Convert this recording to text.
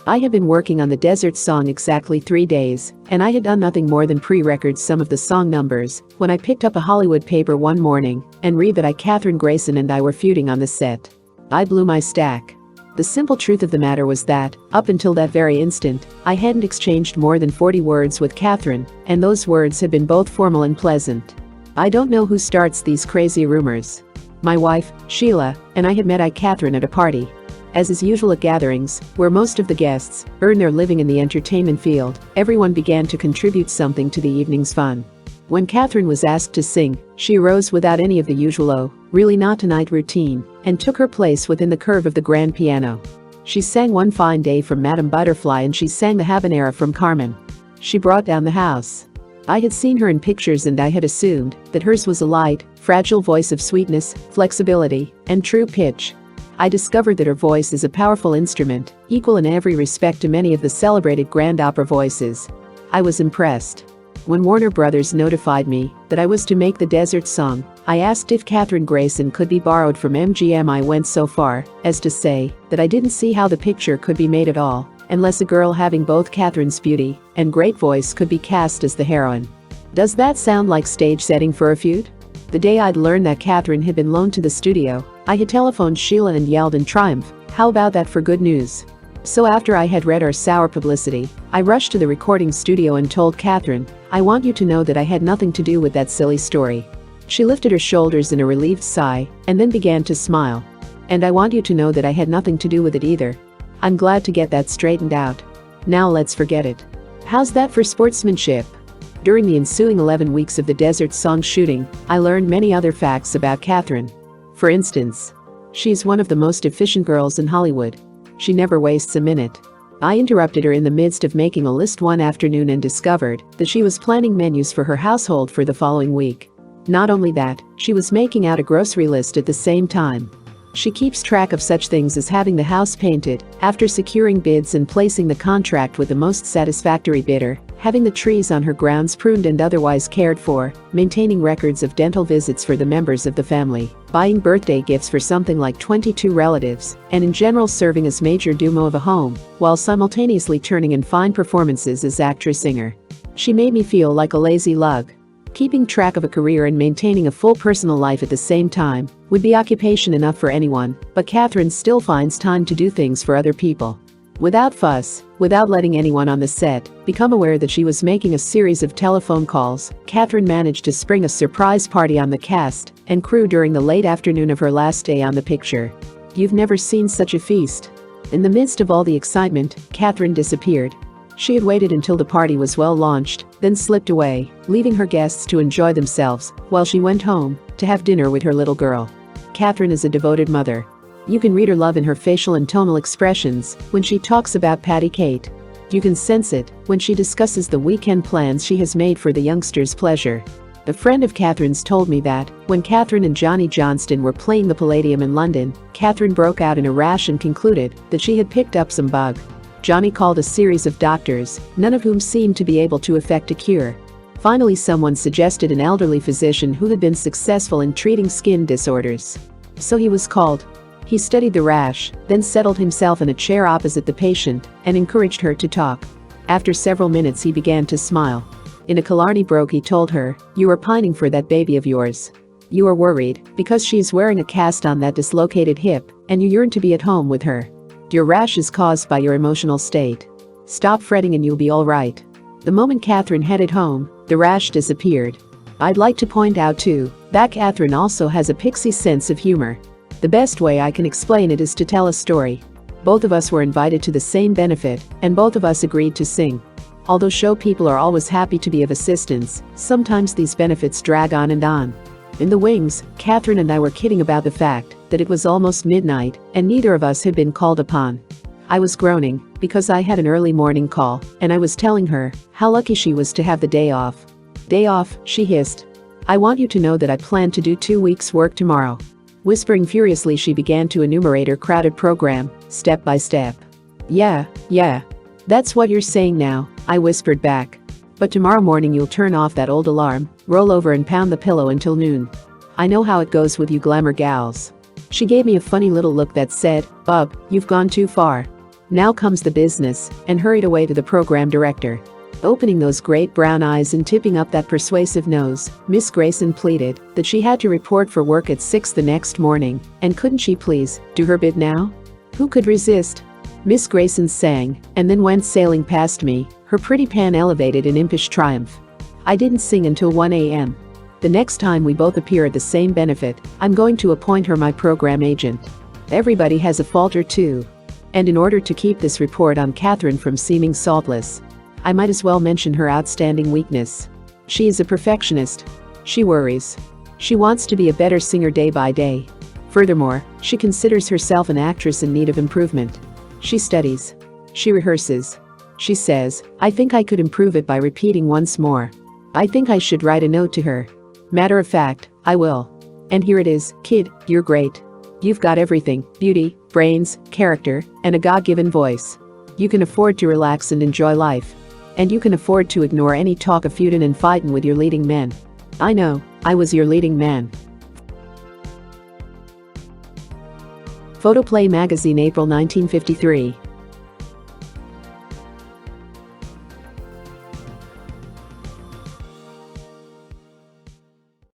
I had been working on the Desert song exactly 3 days, and I had done nothing more than pre-record some of the song numbers when I picked up a Hollywood paper one morning and read that Kathryn Grayson and I were feuding on the set. I blew my stack. The simple truth of the matter was that, up until that very instant, I hadn't exchanged more than 40 words with Kathryn, and those words had been both formal and pleasant. I don't know who starts these crazy rumors. My wife, Sheila, and I had met Kathryn at a party. As is usual at gatherings, where most of the guests earn their living in the entertainment field, everyone began to contribute something to the evening's fun. When Kathryn was asked to sing, she arose without any of the usual "oh, really not tonight" routine, and took her place within the curve of the grand piano. She sang One Fine Day from Madame Butterfly, and she sang the Habanera from Carmen. She brought down the house. I had seen her in pictures, and I had assumed that hers was a light, fragile voice of sweetness, flexibility, and true pitch. I discovered that her voice is a powerful instrument, equal in every respect to many of the celebrated grand opera voices. I was impressed. When Warner Brothers notified me that I was to make the Desert song, I asked if Kathryn Grayson could be borrowed from MGM. I went so far as to say that I didn't see how the picture could be made at all, unless a girl having both Kathryn's beauty and great voice could be cast as the heroine. Does that sound like stage setting for a feud? The day I'd learned that Kathryn had been loaned to the studio, I had telephoned Sheila and yelled in triumph, "How about that for good news?" So after I had read our sour publicity, I rushed to the recording studio and told Kathryn, "I want you to know that I had nothing to do with that silly story." She lifted her shoulders in a relieved sigh and then began to smile. "And I want you to know that I had nothing to do with it either. I'm glad to get that straightened out. Now let's forget it. How's that for sportsmanship?" During the ensuing 11 weeks of the Desert song shooting, I learned many other facts about Kathryn. For instance, she's one of the most efficient girls in Hollywood. She never wastes a minute. I interrupted her in the midst of making a list one afternoon and discovered that she was planning menus for her household for the following week. Not only that, she was making out a grocery list at the same time. She keeps track of such things as having the house painted, after securing bids and placing the contract with the most satisfactory bidder, having the trees on her grounds pruned and otherwise cared for, maintaining records of dental visits for the members of the family, buying birthday gifts for something like 22 relatives, and in general serving as major domo of a home, while simultaneously turning in fine performances as actress-singer. She made me feel like a lazy lug. Keeping track of a career and maintaining a full personal life at the same time would be occupation enough for anyone, but Kathryn still finds time to do things for other people. Without fuss, without letting anyone on the set become aware that she was making a series of telephone calls, Kathryn managed to spring a surprise party on the cast and crew during the late afternoon of her last day on the picture. You've never seen such a feast. In the midst of all the excitement, Kathryn disappeared. She had waited until the party was well launched, then slipped away, leaving her guests to enjoy themselves while she went home to have dinner with her little girl. Kathryn is a devoted mother. You can read her love in her facial and tonal expressions when she talks about Patty Kate. You can sense it when she discusses the weekend plans she has made for the youngsters' pleasure. A friend of Kathryn's told me that when Kathryn and Johnnie Johnston were playing the Palladium in London, Kathryn broke out in a rash and concluded that she had picked up some bug. Johnnie called a series of doctors, none of whom seemed to be able to effect a cure. Finally, someone suggested an elderly physician who had been successful in treating skin disorders. So he was called. He studied the rash, then settled himself in a chair opposite the patient and encouraged her to talk. After several minutes he began to smile. In a Killarney brogue he told her, "You are pining for that baby of yours. You are worried because she's wearing a cast on that dislocated hip, and you yearn to be at home with her. Your rash is caused by your emotional state. Stop fretting and you'll be all right." The moment Kathryn headed home, the rash disappeared. I'd like to point out too that Kathryn also has a pixie sense of humor. The best way I can explain it is to tell a story. Both of us were invited to the same benefit, and both of us agreed to sing. Although show people are always happy to be of assistance, sometimes these benefits drag on and on. In the wings, Kathryn and I were kidding about the fact that it was almost midnight and neither of us had been called upon. I was groaning because I had an early morning call, and I was telling her how lucky she was to have the day off. "Day off," she hissed. "I want you to know that I plan to do 2 weeks' work tomorrow." Whispering furiously, she began to enumerate her crowded program, step by step. Yeah, that's what you're saying now," I whispered back. "But tomorrow morning you'll turn off that old alarm, roll over and pound the pillow until noon. I know how it goes with you glamour gals." She gave me a funny little look that said, "Bub, you've gone too far." Now comes the business," and hurried away to the program director. Opening those great brown eyes and tipping up that persuasive nose, Miss Grayson pleaded that she had to report for work at 6 the next morning, and couldn't she please do her bit now? Who could resist? Miss Grayson sang, and then went sailing past me, her pretty pan elevated in impish triumph. I didn't sing until 1 a.m. The next time we both appear at the same benefit, I'm going to appoint her my program agent. Everybody has a fault or two. And in order to keep this report on Kathryn from seeming saltless, I might as well mention her outstanding weakness. She is a perfectionist. She worries. She wants to be a better singer day by day. Furthermore, she considers herself an actress in need of improvement. She studies. She rehearses. She says, "I think I could improve it by repeating once more. I think I should write a note to her. Matter of fact, I will. And here it is, kid, you're great. You've got everything: beauty, brains, character, and a God-given voice. You can afford to relax and enjoy life. And you can afford to ignore any talk of feuding and fighting with your leading men. I know, I was your leading man." Photoplay magazine, April 1953.